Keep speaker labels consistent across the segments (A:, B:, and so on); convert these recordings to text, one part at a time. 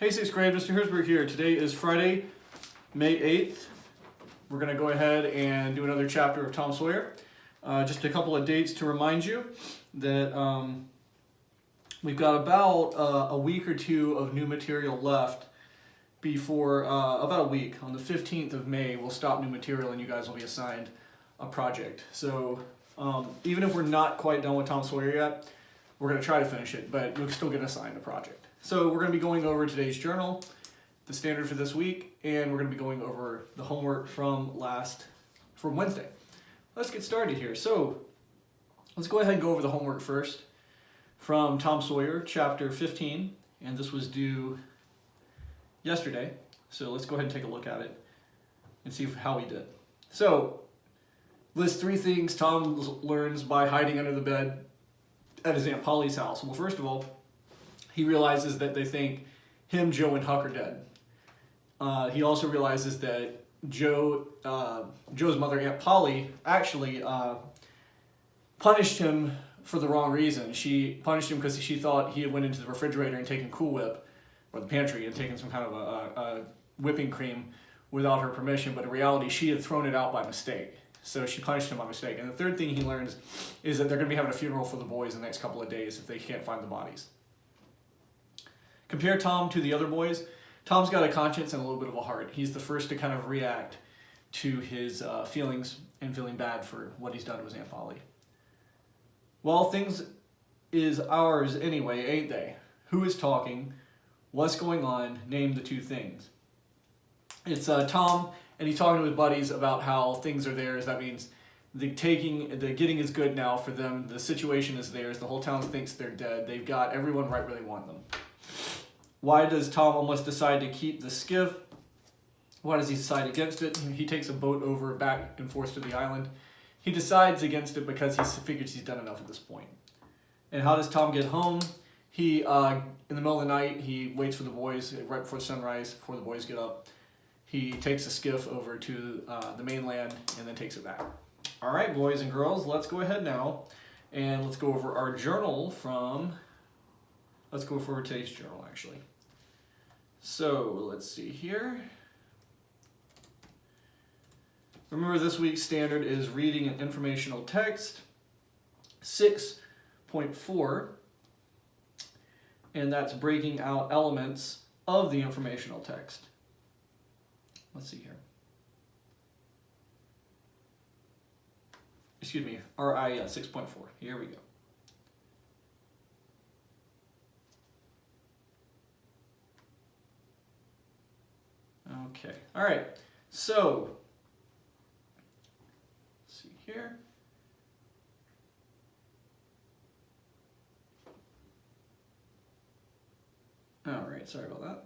A: Hey 6th grade, Mr. Hersberg here. Today is Friday, May 8th. We're going to go ahead and do another chapter of Tom Sawyer. Just a couple of dates to remind you that we've got about a week or two of new material left before, about a week. On the 15th of May, we'll stop new material and you guys will be assigned a project. So even if we're not quite done with Tom Sawyer yet, we're going to try to finish it, but you'll still get assigned a project. So we're going to be going over today's journal, the standard for this week, and we're going to be going over the homework from Wednesday. Let's get started here. So let's go ahead and go over the homework first from Tom Sawyer, Chapter 15, and this was due yesterday. So let's go ahead and take a look at it and see how he did. So list 3 things Tom learns by hiding under the bed at his Aunt Polly's house. Well, first of all, he realizes that they think him, Joe, and Huck are dead. He also realizes that Joe's mother, Aunt Polly, actually punished him for the wrong reason. She punished him because she thought he had went into the refrigerator and taken Cool Whip, or the pantry, and taken some kind of a whipping cream without her permission, but in reality, she had thrown it out by mistake. So she punished him by mistake. And the third thing he learns is that they're going to be having a funeral for the boys in the next couple of days if they can't find the bodies. Compare Tom to the other boys. Tom's got a conscience and a little bit of a heart. He's the first to kind of react to his feelings and feeling bad for what he's done to his Aunt Polly. Well, things is ours anyway, ain't they? Who is talking? What's going on? Name the 2 things. It's Tom, and he's talking to his buddies about how things are theirs. That means the getting is good now for them. The situation is theirs. The whole town thinks they're dead. They've got everyone right where they want them. Why does Tom almost decide to keep the skiff? Why does he decide against it? He takes a boat over back and forth to the island. He decides against it because he figures he's done enough at this point. And how does Tom get home? He, in the middle of the night, he waits for the boys right before sunrise, before the boys get up. He takes the skiff over to the mainland and then takes it back. All right, boys and girls, let's go ahead now and let's go over our journal let's go for today's journal, actually. So let's see here. Remember, this week's standard is reading an informational text, 6.4, and that's breaking out elements of the informational text. Let's see here. Excuse me, RI 6.4. Here we go. Okay, all right, so let's see here. All right, sorry about that.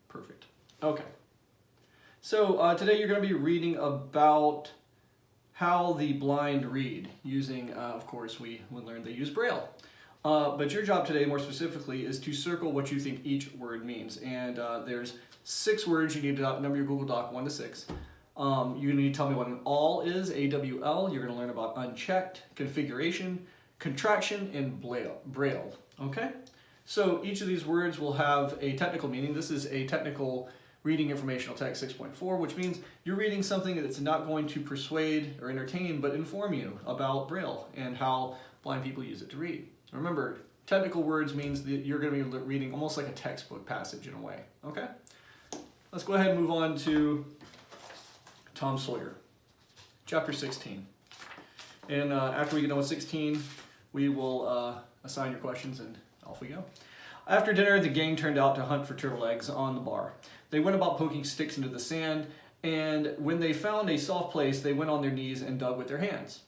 A: Perfect. Okay, so today you're going to be reading about how the blind read using, of course, we learned they use Braille. But your job today, more specifically, is to circle what you think each word means. And there's 6 words. You need to number your Google Doc 1 to 6. You need to tell me what an all is, AWL. You're going to learn about unchecked, configuration, contraction, and braille. Okay? So each of these words will have a technical meaning. This is a technical reading informational text 6.4, which means you're reading something that's not going to persuade or entertain, but inform you about Braille and how blind people use it to read. Remember, technical words means that you're going to be reading almost like a textbook passage in a way, okay? Let's go ahead and move on to Tom Sawyer, Chapter 16. And after we get done with 16, we will assign your questions and off we go. After dinner, the gang turned out to hunt for turtle eggs on the bar. They went about poking sticks into the sand, and when they found a soft place, they went on their knees and dug with their hands.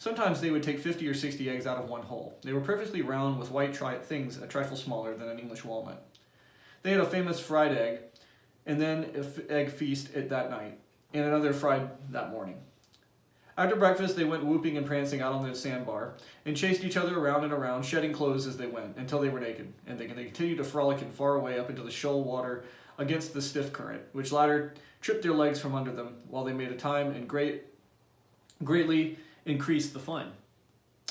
A: Sometimes they would take 50 or 60 eggs out of one hole. They were perfectly round with white things a trifle smaller than an English walnut. They had a famous fried egg, and then an egg feast that night, and another fried that morning. After breakfast, they went whooping and prancing out on the sandbar, and chased each other around and around, shedding clothes as they went, until they were naked, and they continued to frolic and far away up into the shoal water against the stiff current, which latter tripped their legs from under them, while they made a time and greatly increased the fun.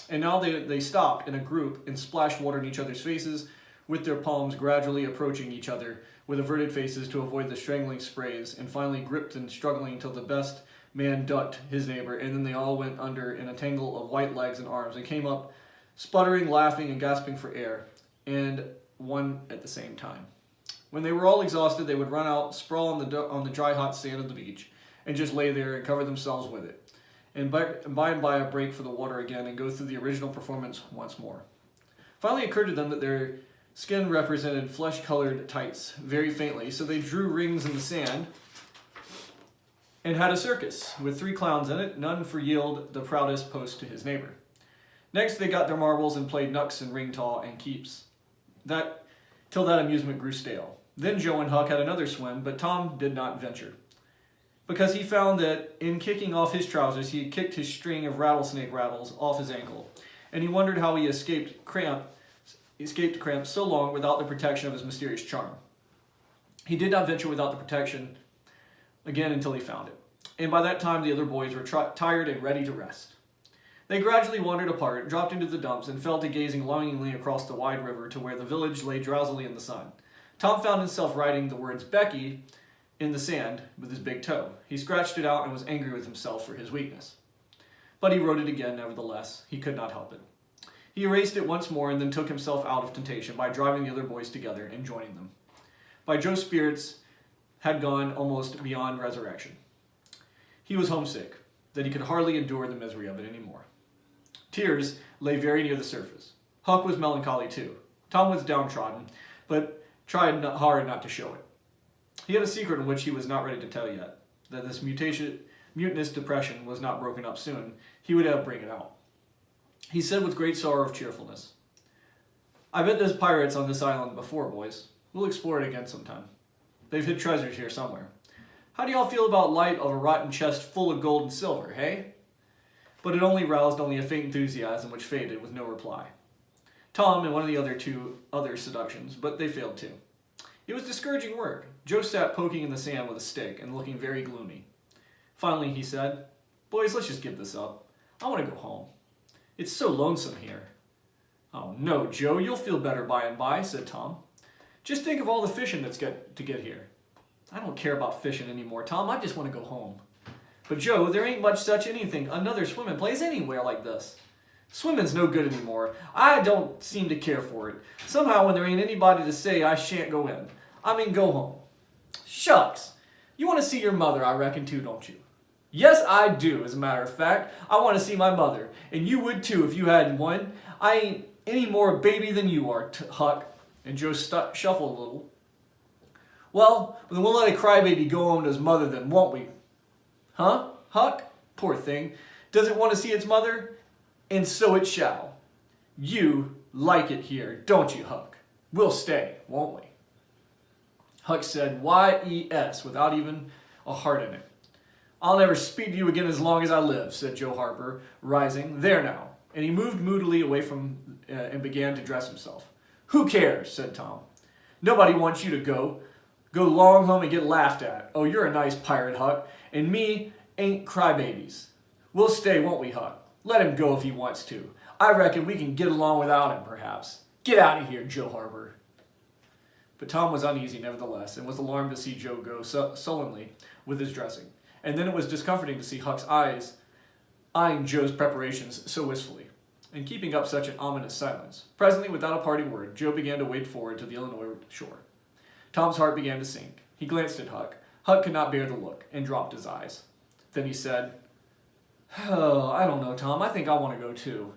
A: And now they stopped in a group and splashed water in each other's faces, with their palms gradually approaching each other with averted faces to avoid the strangling sprays, and finally gripped and struggling until the best man ducked his neighbor, and then they all went under in a tangle of white legs and arms and came up sputtering, laughing, and gasping for air, and one at the same time. When they were all exhausted, they would run out, sprawl on the dry, hot sand of the beach, and just lay there and cover themselves with it, and by and by a break for the water again, and go through the original performance once more. Finally it occurred to them that their skin represented flesh-colored tights, very faintly, so they drew rings in the sand and had a circus, with 3 clowns in it, none for yield the proudest post to his neighbor. Next they got their marbles and played knucks and ring-taw and keeps, till that amusement grew stale. Then Joe and Huck had another swim, but Tom did not venture, because he found that in kicking off his trousers he had kicked his string of rattlesnake rattles off his ankle, and he wondered how he escaped cramp so long without the protection of his mysterious charm. He did not venture without the protection again until he found it, and by that time the other boys were tired and ready to rest. They gradually wandered apart, dropped into the dumps, and fell to gazing longingly across the wide river to where the village lay drowsily in the sun. Tom found himself writing the words Becky in the sand with his big toe. He scratched it out and was angry with himself for his weakness. But he wrote it again, nevertheless. He could not help it. He erased it once more and then took himself out of temptation by driving the other boys together and joining them. By Joe's spirits had gone almost beyond resurrection. He was homesick, that he could hardly endure the misery of it anymore. Tears lay very near the surface. Huck was melancholy too. Tom was downtrodden, but tried hard not to show it. He had a secret in which he was not ready to tell yet, that this mutinous depression was not broken up soon. He would have bring it out. He said with great sorrow of cheerfulness, "I bet there's pirates on this island before, boys. We'll explore it again sometime. They've hid treasures here somewhere. How do y'all feel about light of a rotten chest full of gold and silver, hey?" But it only roused a faint enthusiasm which faded with no reply. Tom and one of the other seductions, but they failed too. It was discouraging work. Joe sat poking in the sand with a stick and looking very gloomy. Finally he said, "Boys, let's just give this up. I want to go home. It's so lonesome here." "Oh no, Joe, you'll feel better by and by," said Tom. "Just think of all the fishing that's to get here." "I don't care about fishing anymore, Tom. I just want to go home." "But Joe, there ain't much such another swimming place anywhere like this. Swimming's no good anymore. I don't seem to care for it. Somehow when there ain't anybody to say I shan't go in, go home." "Shucks! You want to see your mother, I reckon, too, don't you?" "Yes, I do, as a matter of fact. I want to see my mother, and you would too if you had one. I ain't any more a baby than you are, Huck." And Joe shuffled a little. "Well, then we'll let a crybaby go home to his mother then, won't we? Huh, Huck? Poor thing. Does it want to see its mother? And so it shall. You like it here, don't you, Huck? We'll stay, won't we?" Huck said, "Y-E-S," without even a heart in it. "I'll never speak to you again as long as I live," said Joe Harper, rising. "There now." And he moved moodily away from and began to dress himself. "Who cares?" said Tom. "Nobody wants you to go. Go long home and get laughed at. Oh, you're a nice pirate, Huck. And me ain't crybabies. We'll stay, won't we, Huck? Let him go if he wants to. I reckon we can get along without him, perhaps. Get out of here, Joe Harper." But Tom was uneasy, nevertheless, and was alarmed to see Joe go sullenly with his dressing. And then it was discomforting to see Huck's eyes eyeing Joe's preparations so wistfully, and keeping up such an ominous silence. Presently, without a parting word, Joe began to wade forward to the Illinois shore. Tom's heart began to sink. He glanced at Huck. Huck could not bear the look, and dropped his eyes. Then he said, "Oh, I don't know, Tom. I think I want to go too.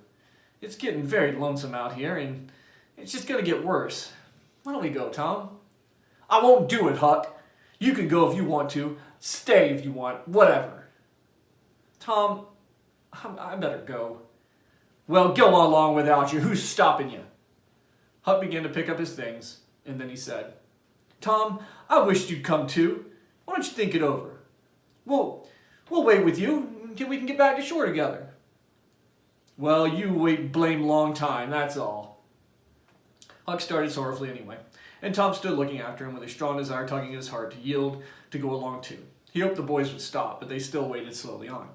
A: It's getting very lonesome out here, and it's just going to get worse. Why don't we go, Tom?" "I won't do it, Huck. You can go if you want to. Stay if you want. Whatever." "Tom, I better go." "Well, go along without you. Who's stopping you?" Huck began to pick up his things, and then he said, "Tom, I wished you'd come too. Why don't you think it over? We'll wait with you until we can get back to shore together." "Well, you wait blame long time, that's all." Huck started sorrowfully anyway, and Tom stood looking after him with a strong desire tugging at his heart to yield to go along too. He hoped the boys would stop, but they still waded slowly on.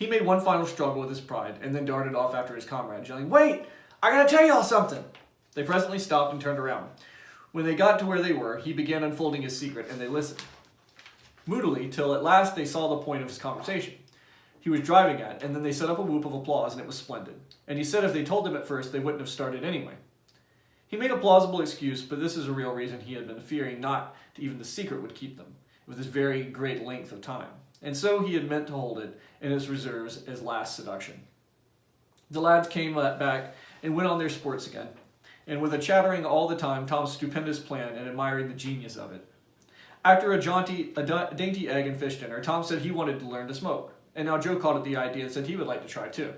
A: He made one final struggle with his pride, and then darted off after his comrade, yelling, "Wait! I gotta tell y'all something!" They presently stopped and turned around. When they got to where they were, he began unfolding his secret, and they listened moodily till at last they saw the point of his conversation he was driving at, and then they set up a whoop of applause, and it was splendid. And he said if they told him at first, they wouldn't have started anyway. He made a plausible excuse, but this is a real reason he had been fearing not even the secret would keep them, with this very great length of time. And so he had meant to hold it in his reserves as last seduction. The lads came back and went on their sports again, and with a chattering all the time Tom's stupendous plan and admiring the genius of it. After a dainty egg and fish dinner, Tom said he wanted to learn to smoke, and now Joe caught at the idea and said he would like to try too.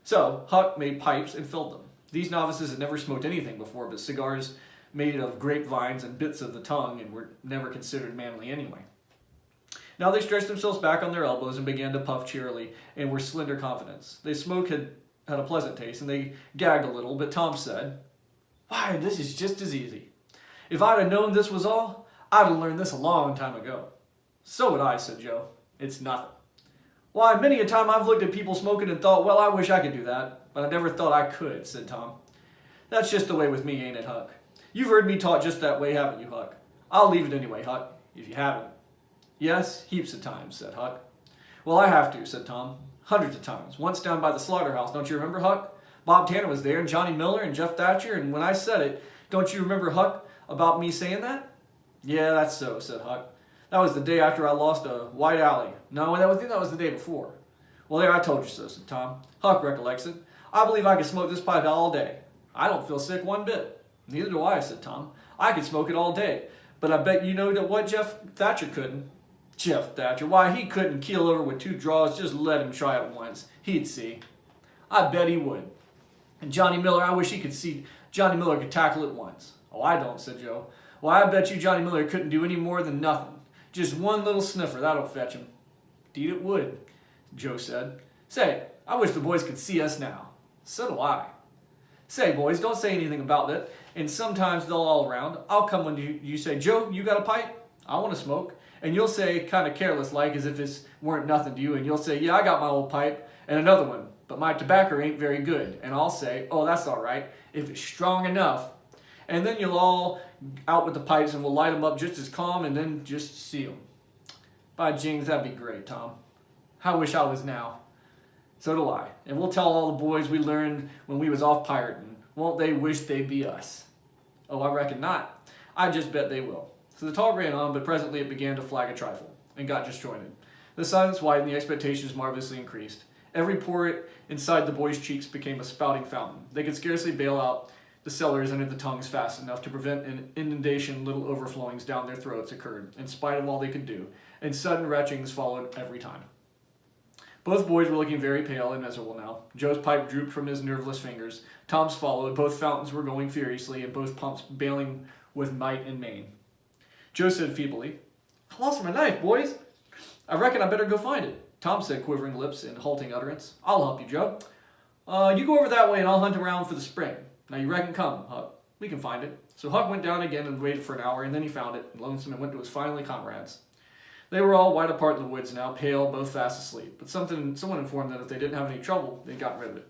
A: So Huck made pipes and filled them. These novices had never smoked anything before, but cigars made of grapevines and bits of the tongue and were never considered manly anyway. Now they stretched themselves back on their elbows and began to puff cheerily and were slender confidence. Their smoke had a pleasant taste, and they gagged a little, but Tom said, "Why, this is just as easy. If I'd have known this was all, I'd have learned this a long time ago." "So would I," said Joe. "It's nothing." "Why, many a time I've looked at people smoking and thought, well, I wish I could do that, but I never thought I could," said Tom. "That's just the way with me, ain't it, Huck? You've heard me taught just that way, haven't you, Huck? I'll leave it anyway, Huck, if you haven't." "Yes, heaps of times," said Huck. "Well, I have to," said Tom. "Hundreds of times. Once down by the slaughterhouse, don't you remember, Huck? Bob Tanner was there, and Johnny Miller, and Jeff Thatcher, and when I said it, don't you remember, Huck, about me saying that?" "Yeah, that's so," said Huck. "That was the day after I lost a White Alley. No, I think that was the day before." "Well, there, I told you so," said Tom. "Huck recollects it. I believe I could smoke this pipe all day. I don't feel sick one bit." "Neither do I," said Tom. "I could smoke it all day, but I bet you know that what Jeff Thatcher couldn't." "Jeff Thatcher, why, he couldn't keel over with 2 draws. Just let him try it once. He'd see." "I bet he would." "And Johnny Miller, I wish he could see Johnny Miller could tackle it once." "Oh, I don't," said Joe. "Why, I bet you Johnny Miller couldn't do any more than nothing. Just one little sniffer, that'll fetch him." "'Deed it would," Joe said. "Say, I wish the boys could see us now." "So do I." "Say, boys, don't say anything about it, and sometimes they'll all around. I'll come when you say, 'Joe, you got a pipe? I want to smoke.' And you'll say, kind of careless like, as if it weren't nothing to you, and you'll say, 'Yeah, I got my old pipe and another one, but my tobacco ain't very good.' And I'll say, 'Oh, that's all right, if it's strong enough.' And then you'll all out with the pipes, and we'll light them up just as calm, and then just see them. By jings, that'd be great, Tom. I wish I was now." "So do I. And we'll tell all the boys we learned when we was off pirating. Won't they wish they'd be us?" "Oh, I reckon not. I just bet they will." So the talk ran on, but presently it began to flag a trifle, and got disjointed. The silence widened, the expectations marvelously increased. Every pore inside the boys' cheeks became a spouting fountain. They could scarcely bail out the cellars under the tongues fast enough to prevent an inundation. Little overflowings down their throats occurred, in spite of all they could do, and sudden retchings followed every time. Both boys were looking very pale and miserable now. Joe's pipe drooped from his nerveless fingers. Tom's followed. Both fountains were going furiously, and both pumps bailing with might and main. Joe said feebly, "I lost my knife, boys. I reckon I better go find it." Tom said, quivering lips and halting utterance, "I'll help you, Joe. You go over that way, and I'll hunt around for the spring. Now you reckon come, Huck. We can find it." So Huck went down again and waited for an hour, and then he found it, lonesome, and went to his finally comrades. They were all wide apart in the woods now, pale, both fast asleep. But someone informed them that if they didn't have any trouble, they'd gotten rid of it.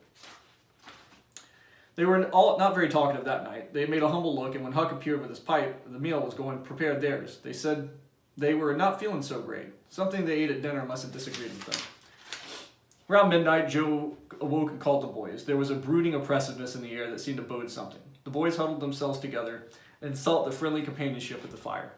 A: They were all not very talkative that night. They made a humble look, and when Huck appeared with his pipe, the meal was going, prepared theirs. They said they were not feeling so great. Something they ate at dinner must have disagreed with them. Around midnight, Joe awoke and called the boys. There was a brooding oppressiveness in the air that seemed to bode something. The boys huddled themselves together and sought the friendly companionship of the fire.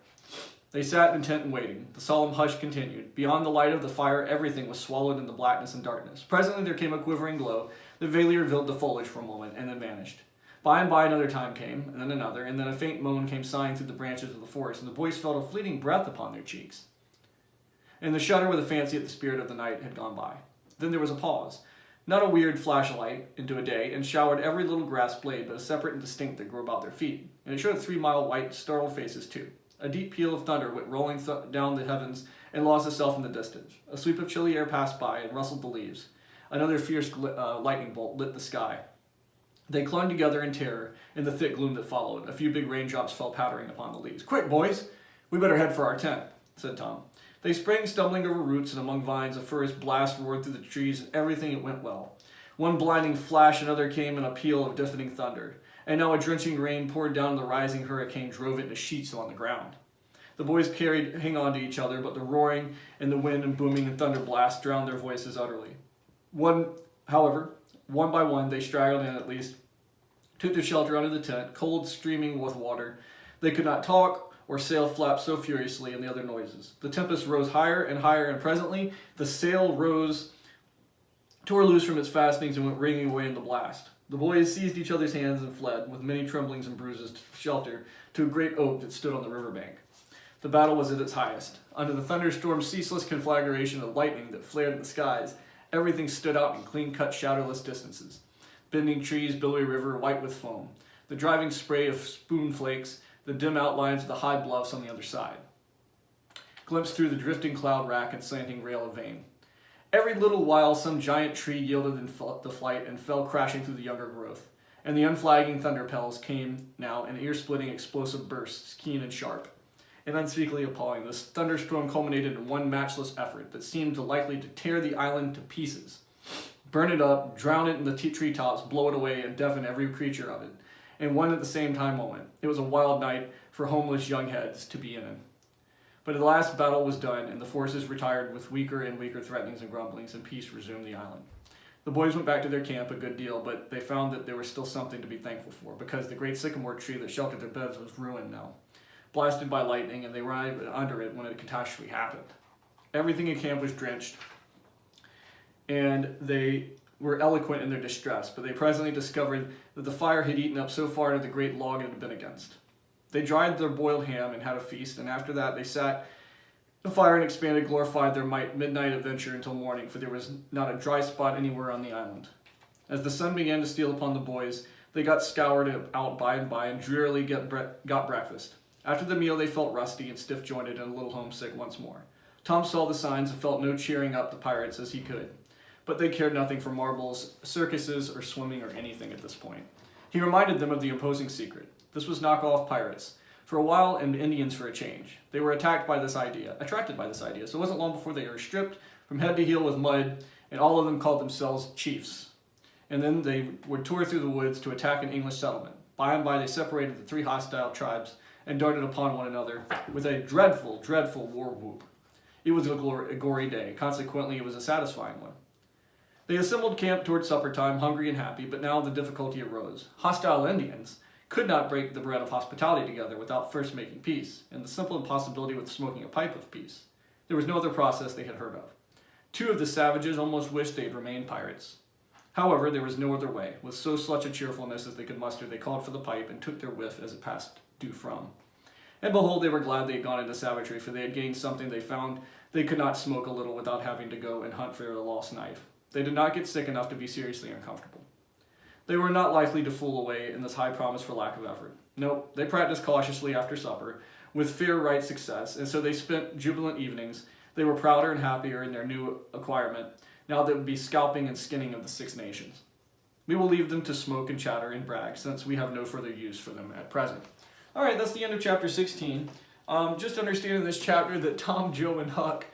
A: They sat intent and waiting. The solemn hush continued. Beyond the light of the fire, everything was swallowed in the blackness and darkness. Presently there came a quivering glow that vaguely revealed the foliage for a moment, and then vanished. By and by another time came, and then another, and then a faint moan came sighing through the branches of the forest, and the boys felt a fleeting breath upon their cheeks. And the shudder with a fancy at the spirit of the night had gone by. Then there was a pause. Not a weird flash of light into a day, and showered every little grass blade, but a separate and distinct that grew about their feet. And it showed 3 mild, white, startled faces, too. A deep peal of thunder went rolling down the heavens and lost itself in the distance. A sweep of chilly air passed by and rustled the leaves. Another fierce lightning bolt lit the sky. They clung together in terror in the thick gloom that followed. A few big raindrops fell pattering upon the leaves. "Quick, boys! We better head for our tent," said Tom. They sprang stumbling over roots and among vines. A furious blast roared through the trees, and everything it went well. One blinding flash, another came in a peal of deafening thunder. And now a drenching rain poured down, and the rising hurricane drove it into sheets on the ground. The boys hang on to each other, but the roaring and the wind and booming and thunder blasts drowned their voices utterly. However, one by one, they straggled in at least, took their shelter under the tent, cold, streaming with water. They could not talk or sail flapped so furiously in the other noises. The tempest rose higher and higher, and presently the sail tore loose from its fastenings and went ringing away in the blast. The boys seized each other's hands and fled, with many tremblings and bruises, to shelter to a great oak that stood on the riverbank. The battle was at its highest. Under the thunderstorm's ceaseless conflagration of lightning that flared in the skies, everything stood out in clean-cut, shadowless distances. Bending trees, billowy river, white with foam. The driving spray of spoon flakes, the dim outlines of the high bluffs on the other side. Glimpsed through the drifting cloud rack and slanting rail of vein. Every little while some giant tree yielded in the flight and fell crashing through the younger growth. And the unflagging thunder pells came now in ear-splitting explosive bursts, keen and sharp. And unspeakably appalling, this thunderstorm culminated in one matchless effort that seemed likely to tear the island to pieces. Burn it up, drown it in the treetops, blow it away, and deafen every creature of it. In one at the same time moment. It was a wild night for homeless young heads to be in it. But the last battle was done, and the forces retired with weaker and weaker threatenings and grumblings, and peace resumed the island. The boys went back to their camp a good deal, but they found that there was still something to be thankful for, because the great sycamore tree that sheltered their beds was ruined now, blasted by lightning, and they were under it when a catastrophe happened. Everything in camp was drenched, and they were eloquent in their distress, but they presently discovered that the fire had eaten up so far into the great log it had been against. They dried their boiled ham and had a feast, and after that they sat the fire and expanded, glorified their midnight adventure until morning, for there was not a dry spot anywhere on the island. As the sun began to steal upon the boys, they got scoured out by and by and drearily got breakfast. After the meal they felt rusty and stiff-jointed and a little homesick once more. Tom saw the signs and felt no cheering up the pirates as he could, but they cared nothing for marbles, circuses, or swimming or anything at this point. He reminded them of the imposing secret. This was knock-off pirates, for a while, and Indians for a change. They were attracted by this idea, so it wasn't long before they were stripped from head to heel with mud, and all of them called themselves chiefs. And then they would tour through the woods to attack an English settlement. By and by they separated the three hostile tribes and darted upon one another with a dreadful, dreadful war whoop. It was a gory day, consequently it was a satisfying one. They assembled camp toward supper time, hungry and happy, but now the difficulty arose. Hostile Indians could not break the bread of hospitality together without first making peace, and the simple impossibility with smoking a pipe of peace. There was no other process they had heard of. Two of the savages almost wished they had remained pirates. However, there was no other way. With such a cheerfulness as they could muster, they called for the pipe and took their whiff as it passed due from. And behold, they were glad they had gone into savagery, for they had gained something they found they could not smoke a little without having to go and hunt for their lost knife. They did not get sick enough to be seriously uncomfortable. They were not likely to fool away in this high promise for lack of effort. Nope, they practiced cautiously after supper, with fair right success, and so they spent jubilant evenings. They were prouder and happier in their new acquirement, now that would be scalping and skinning of the Six Nations. We will leave them to smoke and chatter and brag, since we have no further use for them at present. Alright, that's the end of chapter 16. Just understand in this chapter that Tom, Joe, and Huck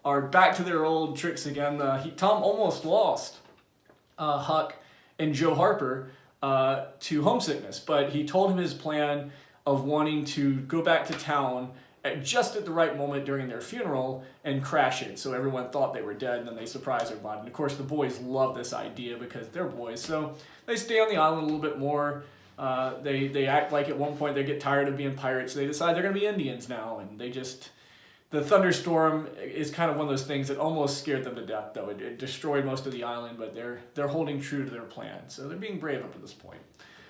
A: are back to their old tricks again. Tom almost lost Huck and Joe Harper to homesickness, but he told him his plan of wanting to go back to town just at the right moment during their funeral and crash it, so everyone thought they were dead, and then they surprised everybody. And of course the boys love this idea because they're boys, so they stay on the island a little bit more. They act like at one point they get tired of being pirates, so they decide they're going to be Indians now, and the thunderstorm is kind of one of those things that almost scared them to death, though. It destroyed most of the island, but they're holding true to their plan. So they're being brave up to this point.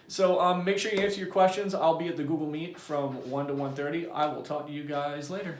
A: So make sure you answer your questions. I'll be at the Google Meet from 1 to 1:30. I will talk to you guys later.